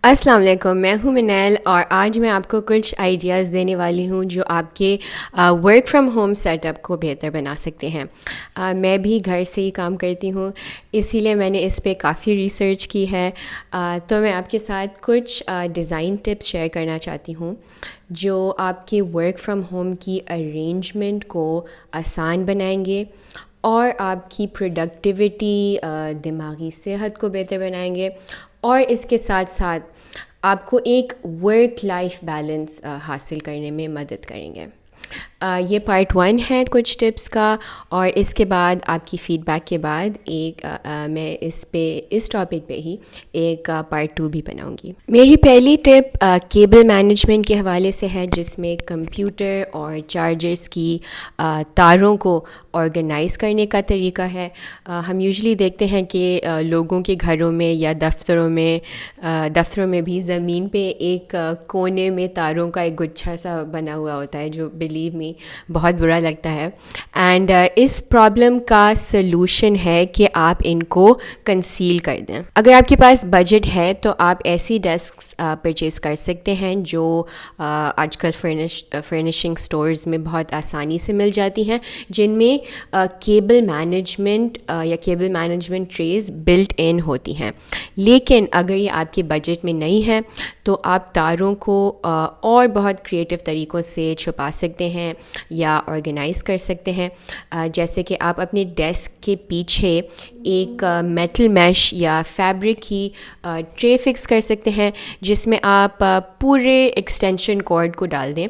السلام علیکم، میں ہوں منال اور آج میں آپ کو کچھ آئیڈیاز دینے والی ہوں جو آپ کے work from home setup کو بہتر بنا سکتے ہیں۔ میں بھی گھر سے ہی کام کرتی ہوں، اسی لیے میں نے اس پہ کافی ریسرچ کی ہے، تو میں آپ کے ساتھ کچھ ڈیزائن ٹپس شیئر کرنا چاہتی ہوں جو آپ کے ورک فرام ہوم کی ارینجمنٹ کو آسان بنائیں گے اور آپ کی پروڈکٹیوٹی، دماغی صحت کو بہتر بنائیں گے، اور اس کے ساتھ ساتھ آپ کو ایک ورک لائف بیلنس حاصل کرنے میں مدد کریں گے۔ یہ پارٹ 1 ہے کچھ ٹپس کا، اور اس کے بعد آپ کی فیڈ بیک کے بعد میں اس ٹاپک پہ ہی ایک پارٹ 2 بھی بناؤں گی۔ میری پہلی ٹپ کیبل مینجمنٹ کے حوالے سے ہے، جس میں کمپیوٹر اور چارجرز کی تاروں کو آرگنائز کرنے کا طریقہ ہے۔ ہم یوزلی دیکھتے ہیں کہ لوگوں کے گھروں میں یا دفتروں میں بھی زمین پہ ایک کونے میں تاروں کا ایک گچھا سا بنا ہوا ہوتا ہے، جو بلیو می بہت برا لگتا ہے۔ اینڈ اس پرابلم کا سلوشن ہے کہ آپ ان کو کنسیل کر دیں۔ اگر آپ کے پاس بجٹ ہے تو آپ ایسی ڈیسکس پرچیز کر سکتے ہیں جو آج کل فرنیشنگ سٹورز میں بہت آسانی سے مل جاتی ہیں، جن میں کیبل مینجمنٹ یا cable management trees built in ہوتی ہیں۔ لیکن اگر یہ آپ کے بجٹ میں نہیں ہے تو آپ تاروں کو اور بہت کریٹیو طریقوں سے چھپا سکتے ہیں یا آرگنائز کر سکتے ہیں، جیسے کہ آپ اپنے ڈیسک کے پیچھے ایک میٹل میش یا فیبرک کی ٹرے فکس کر سکتے ہیں، جس میں آپ پورے ایکسٹینشن کارڈ کو ڈال دیں،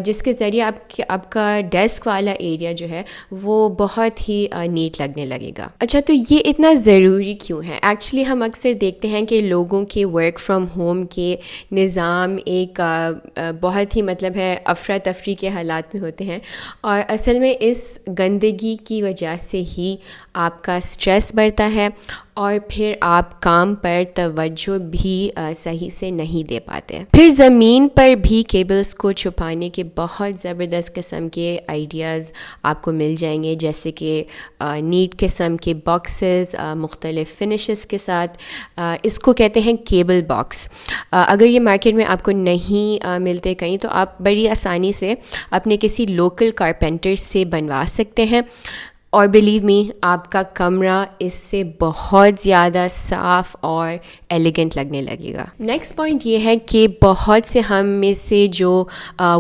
جس کے ذریعے آپ کا ڈیسک والا ایریا جو ہے وہ بہت ہی نیٹ لگنے لگے گا۔ اچھا، تو یہ اتنا ضروری کیوں ہے؟ ایکچولی ہم اکثر دیکھتے ہیں کہ لوگوں کے ورک فرام ہوم کے نظام ایک بہت ہی افراتفری کے حالات میں ہوتے ہیں، اور اصل میں اس گندگی کی وجہ سے ہی آپ کا اسٹریس بڑھتا ہے، اور پھر آپ کام پر توجہ بھی صحیح سے نہیں دے پاتے۔ پھر زمین پر بھی کیبلز کو چھپانے کے بہت زبردست قسم کے آئیڈیاز آپ کو مل جائیں گے، جیسے کہ نیٹ قسم کے باکسز مختلف فنشز کے ساتھ، اس کو کہتے ہیں کیبل باکس۔ اگر یہ مارکیٹ میں آپ کو نہیں ملتے کہیں تو آپ بڑی آسانی سے اپنے کسی لوکل کارپینٹر سے بنوا سکتے ہیں، اور بلیو می آپ کا کمرہ اس سے بہت زیادہ صاف اور ایلیگنٹ لگنے لگے گا۔ نیکسٹ پوائنٹ یہ ہے کہ بہت سے ہم میں سے جو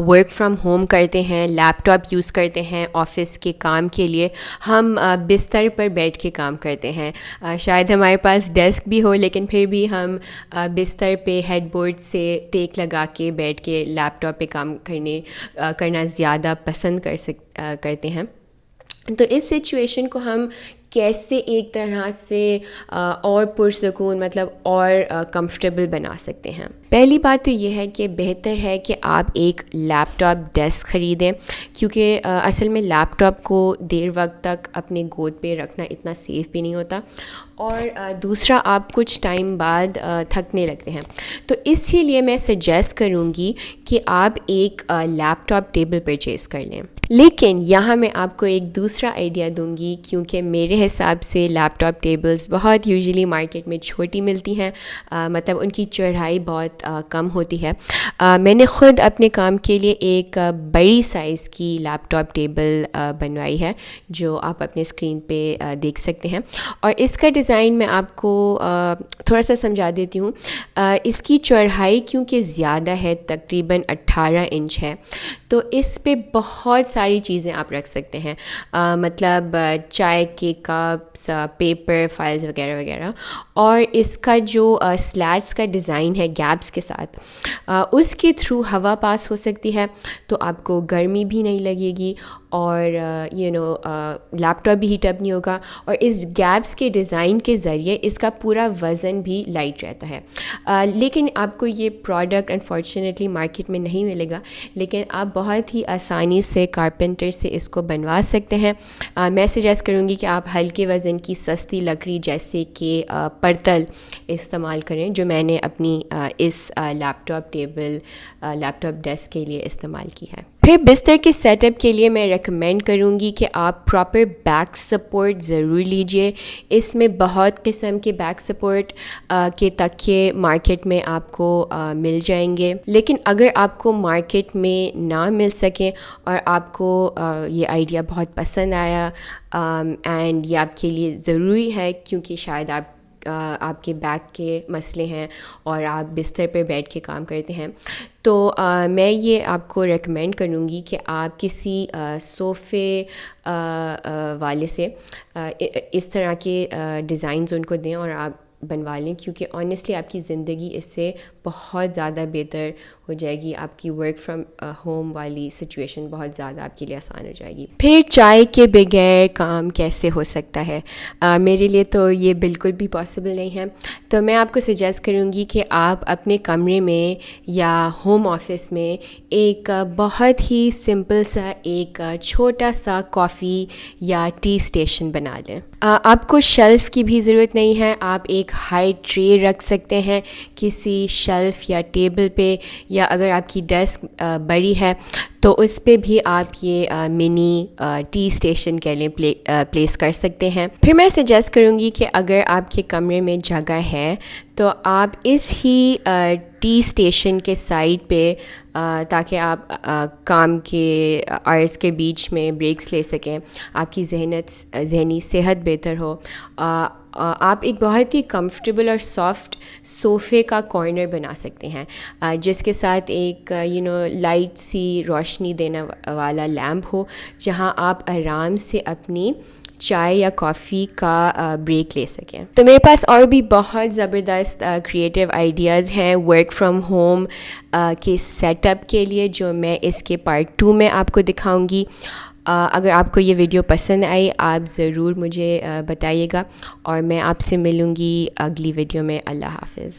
ورک فرام ہوم کرتے ہیں، لیپ ٹاپ یوز کرتے ہیں آفس کے کام کے لیے، ہم بستر پر بیٹھ کے کام کرتے ہیں۔ شاید ہمارے پاس ڈیسک بھی ہو، لیکن پھر بھی ہم بستر پہ ہیڈ بورڈ سے ٹیک لگا کے بیٹھ کے لیپ ٹاپ پہ کام کرنا زیادہ پسند کرتے ہیں۔ تو اس سچویشن کو ہم کیسے ایک طرح سے اور پرسکون اور کمفرٹیبل بنا سکتے ہیں؟ پہلی بات تو یہ ہے کہ بہتر ہے کہ آپ ایک لیپ ٹاپ ڈیسک خریدیں، کیونکہ اصل میں لیپ ٹاپ کو دیر وقت تک اپنے گود پہ رکھنا اتنا سیف بھی نہیں ہوتا، اور دوسرا آپ کچھ ٹائم بعد تھکنے لگتے ہیں۔ تو اسی لیے میں سجیسٹ کروں گی کہ آپ ایک لیپ ٹاپ ٹیبل پرچیز کر لیں۔ لیکن یہاں میں آپ کو ایک دوسرا آئیڈیا دوں گی، کیونکہ میرے حساب سے لیپ ٹاپ ٹیبلز بہت یوزلی مارکیٹ میں چھوٹی ملتی ہیں، ان کی چڑھائی بہت کم ہوتی ہے۔ میں نے خود اپنے کام کے لیے ایک بڑی سائز کی لیپ ٹاپ ٹیبل بنوائی ہے، جو آپ اپنے اسکرین پہ دیکھ سکتے ہیں، اور اس کا ڈیزائن میں آپ کو تھوڑا سا سمجھا دیتی ہوں۔ اس کی چڑھائی کیونکہ زیادہ ہے، تقریباً 18 انچ ہے، تو اس پہ بہت ساری چیزیں آپ رکھ سکتے ہیں، چائے کے کپس، پیپر، فائلز وغیرہ وغیرہ۔ اور اس کا جو سلیٹس کا ڈیزائن ہے گیپس کے ساتھ، اس کے تھرو ہوا پاس ہو سکتی ہے، تو آپ کو گرمی بھی نہیں لگے گی، اور لیپ ٹاپ بھی ہیٹ اپ نہیں ہوگا، اور اس گیپس کے ڈیزائن کے ذریعے اس کا پورا وزن بھی لائٹ رہتا ہے۔ لیکن آپ کو یہ پروڈکٹ انفارچونیٹلی مارکیٹ میں نہیں ملے گا، لیکن آپ بہت ہی آسانی سے کارپینٹر سے اس کو بنوا سکتے ہیں۔ میں سجیسٹ کروں گی کہ آپ ہلکے وزن کی سستی لکڑی جیسے کہ پرتل استعمال کریں، جو میں نے اپنی اس لیپ ٹاپ ڈیسک کے لیے استعمال کی ہے۔ پھر بستر کے سیٹ اپ کے لیے میں ریکمینڈ کروں گی کہ آپ پراپر بیک سپورٹ ضرور لیجیے. اس میں بہت قسم کے بیک سپورٹ کے تکیے مارکیٹ میں آپ کو مل جائیں گے, لیکن اگر آپ کو مارکیٹ میں نہ مل سکیں اور آپ کو یہ آئیڈیا بہت پسند آیا اینڈ یہ آپ کے لیے ضروری ہے کیونکہ شاید آپ کے بیک کے مسئلے ہیں اور آپ بستر پہ بیٹھ کے کام کرتے ہیں, تو میں یہ آپ کو ریکمینڈ کروں گی کہ آپ کسی صوفے والے سے اس طرح کے ڈیزائنز ان کو دیں اور آپ بنوا لیں, کیونکہ آنیسٹلی آپ کی زندگی اس سے بہت زیادہ بہتر ہو جائے گی. آپ کی ورک فرام ہوم والی سچویشن بہت زیادہ آپ کے لیے آسان ہو جائے گی. پھر چائے کے بغیر کام کیسے ہو سکتا ہے؟ میرے لیے تو یہ بالکل بھی پاسبل نہیں ہے, تو میں آپ کو سجیسٹ کروں گی کہ آپ اپنے کمرے میں یا ہوم آفس میں ایک بہت ہی سمپل سا ایک چھوٹا سا کافی یا ٹی اسٹیشن بنا لیں. آپ کو شیلف کی بھی ضرورت نہیں ہے, آپ ایک ہائی ٹرے رکھ سکتے ہیں کسی شیلف یا ٹیبل پہ, یا اگر آپ کی ڈیسک بڑی ہے تو اس پہ بھی آپ یہ منی ٹی اسٹیشن کے لیے پلیس کر سکتے ہیں. پھر میں سجیسٹ کروں گی کہ اگر آپ کے کمرے میں جگہ ہے تو آپ اس ہی ٹی اسٹیشن کے سائڈ پہ, تاکہ آپ کام کے آورس کے بیچ میں بریکس لے سکیں, آپ کی ذہنی صحت بہتر ہو, آپ ایک بہت ہی کمفرٹیبل اور سافٹ صوفے کا کارنر بنا سکتے ہیں جس کے ساتھ ایک لائٹ سی روشنی دینے والا لیمپ ہو, جہاں آپ آرام سے اپنی چائے یا کافی کا بریک لے سکیں. تو میرے پاس اور بھی بہت زبردست کریٹیو آئیڈیاز ہیں ورک فرام ہوم کے سیٹ اپ کے لیے, جو میں اس کے پارٹ 2 میں آپ کو دکھاؤں گی. اگر آپ کو یہ ویڈیو پسند آئی آپ ضرور مجھے بتائیے گا, اور میں آپ سے ملوں گی اگلی ویڈیو میں. اللہ حافظ.